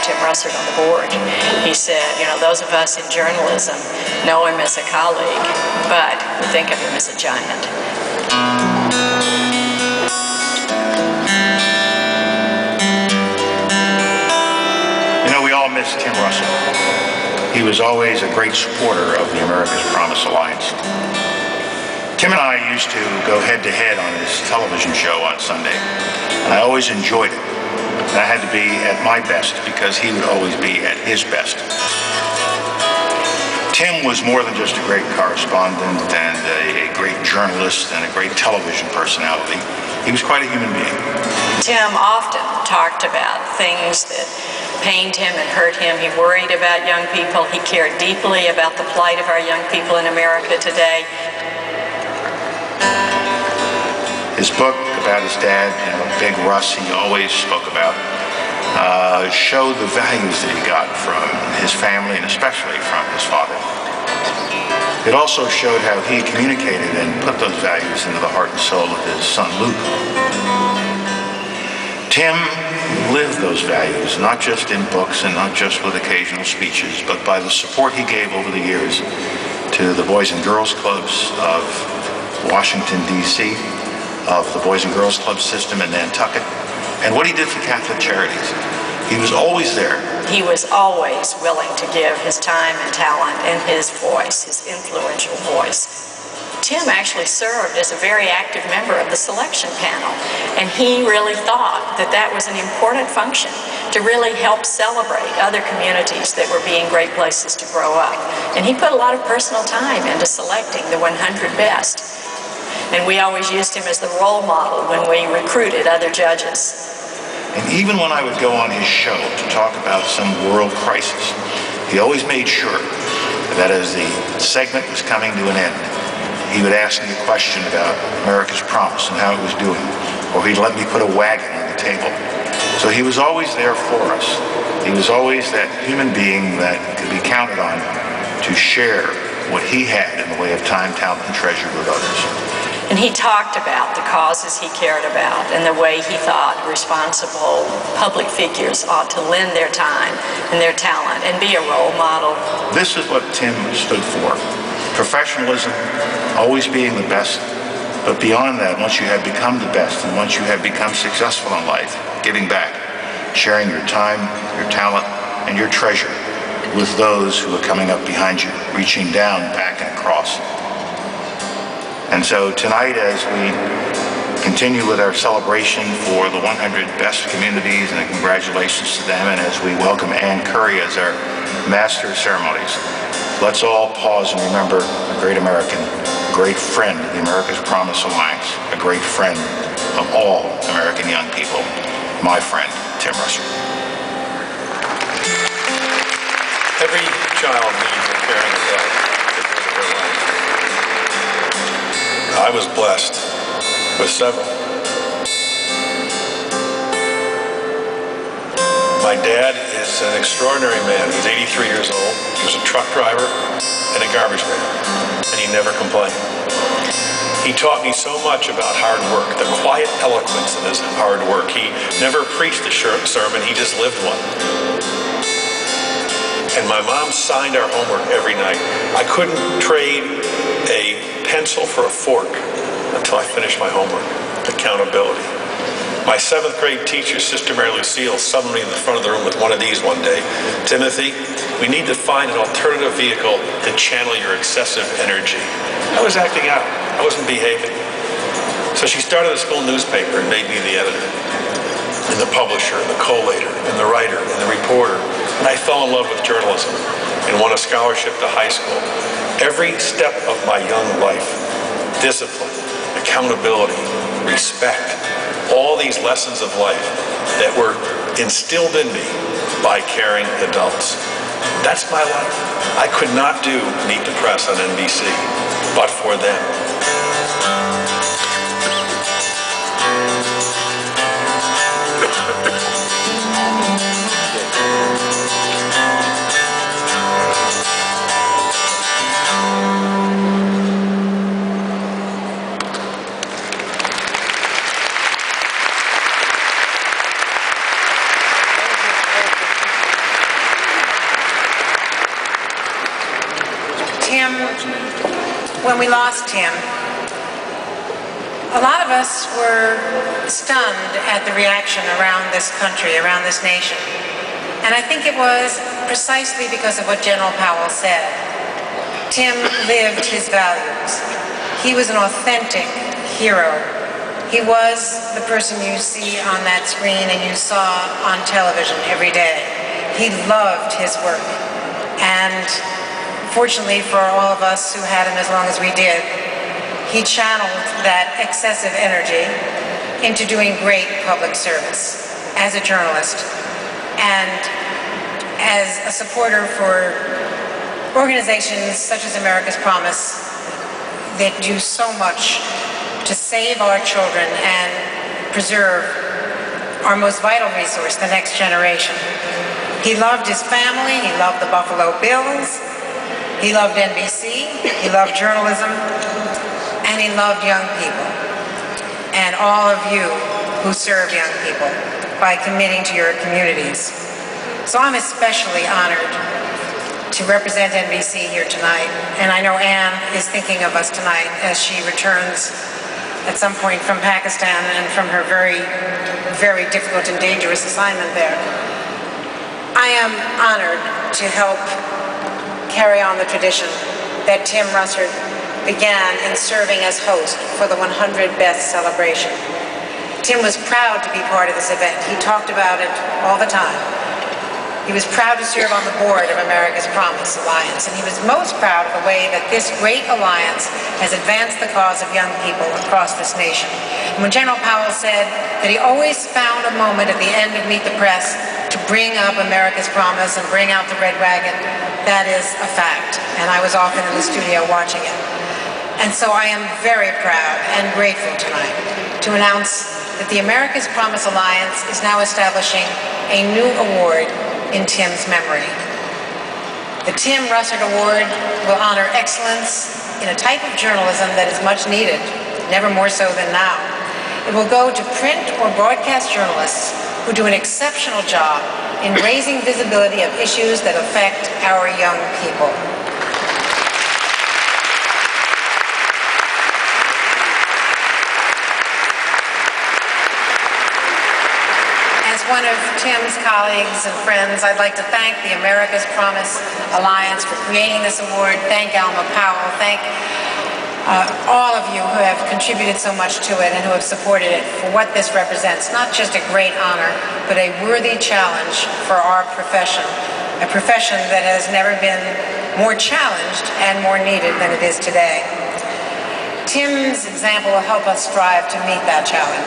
Tim Russert on the board. He said, you know, those of us in journalism know him as a colleague, but we think of him as a giant. You know, we all miss Tim Russert. He was always a great supporter of the America's Promise Alliance. Tim and I used to go head-to-head on his television show on Sunday, and I always enjoyed it. And I had to be at my best because he would always be at his best. Tim was more than just a great correspondent and a great journalist and a great television personality. He was quite a human being. Tim often talked about things that pained him and hurt him. He worried about young people. He cared deeply about the plight of our young people in America today. His book about his dad, you know, Big Russ, he always spoke about, showed the values that he got from his family and especially from his father. It also showed how he communicated and put those values into the heart and soul of his son Luke. Tim lived those values, not just in books and not just with occasional speeches, but by the support he gave over the years to the Boys and Girls Clubs of Washington, D.C., of the Boys and Girls Club system in Nantucket, and what he did for Catholic Charities. He was always there. He was always willing to give his time and talent and his voice, his influential voice. Tim actually served as a very active member of the selection panel, and he really thought that that was an important function to really help celebrate other communities that were being great places to grow up. And he put a lot of personal time into selecting the 100 best. And we always used him as the role model when we recruited other judges. And even when I would go on his show to talk about some world crisis, he always made sure that as the segment was coming to an end, he would ask me a question about America's Promise and how it was doing, or he'd let me put a wagon on the table. So he was always there for us. He was always that human being that could be counted on to share what he had in the way of time, talent, and treasure with others. And he talked about the causes he cared about and the way he thought responsible public figures ought to lend their time and their talent and be a role model. This is what Tim stood for. Professionalism, always being the best, but beyond that, once you have become the best and once you have become successful in life, giving back, sharing your time, your talent, and your treasure with those who are coming up behind you, reaching down, back, and across. And so tonight, as we continue with our celebration for the 100 best communities, and congratulations to them, and as we welcome Ann Curry as our master of ceremonies, let's all pause and remember a great American, a great friend of the America's Promise Alliance, a great friend of all American young people, my friend, Tim Russert. Every child needs a caring adult to live their life. I was blessed with several. My dad is an extraordinary man. He's 83 years old. He was a truck driver and a garbage man, and he never complained. He taught me so much about hard work, the quiet eloquence of his hard work. He never preached a sermon, he just lived one. And my mom signed our homework every night. I couldn't trade a pencil for a fork until I finished my homework. Accountability. My 7th grade teacher, Sister Mary Lucille, summoned me in the front of the room with one of these one day. Timothy, we need to find an alternative vehicle to channel your excessive energy. I was acting out. I wasn't behaving. So she started a school newspaper and made me the editor, and the publisher, and the collator, and the writer, and the reporter. And I fell in love with journalism and won a scholarship to high school. Every step of my young life, discipline, accountability, respect, all these lessons of life that were instilled in me by caring adults. That's my life. I could not do Meet the Press on NBC but for them. Tim, when we lost Tim, a lot of us were stunned at the reaction around this country, around this nation. And I think it was precisely because of what General Powell said. Tim lived his values. He was an authentic hero. He was the person you see on that screen and you saw on television every day. He loved his work. And fortunately for all of us who had him as long as we did, he channeled that excessive energy into doing great public service as a journalist and as a supporter for organizations such as America's Promise that do so much to save our children and preserve our most vital resource, the next generation. He loved his family, he loved the Buffalo Bills, he loved NBC, he loved journalism, and he loved young people. And all of you who serve young people by committing to your communities. So I'm especially honored to represent NBC here tonight. And I know Anne is thinking of us tonight as she returns at some point from Pakistan and from her very, very difficult and dangerous assignment there. I am honored to help carry on the tradition that Tim Russert began in serving as host for the 100 Best celebration. Tim was proud to be part of this event. He talked about it all the time. He was proud to serve on the board of America's Promise Alliance, and he was most proud of the way that this great alliance has advanced the cause of young people across this nation. And when General Powell said that he always found a moment at the end of Meet the Press to bring up America's Promise and bring out the Red Wagon, that is a fact. And I was often in the studio watching it. And so I am very proud and grateful tonight to announce that the America's Promise Alliance is now establishing a new award in Tim's memory. The Tim Russert Award will honor excellence in a type of journalism that is much needed, never more so than now. It will go to print or broadcast journalists who do an exceptional job in raising visibility of issues that affect our young people. One of Tim's colleagues and friends, I'd like to thank the America's Promise Alliance for creating this award, thank Alma Powell, thank all of you who have contributed so much to it and who have supported it for what this represents. Not just a great honor, but a worthy challenge for our profession, a profession that has never been more challenged and more needed than it is today. Tim's example will help us strive to meet that challenge.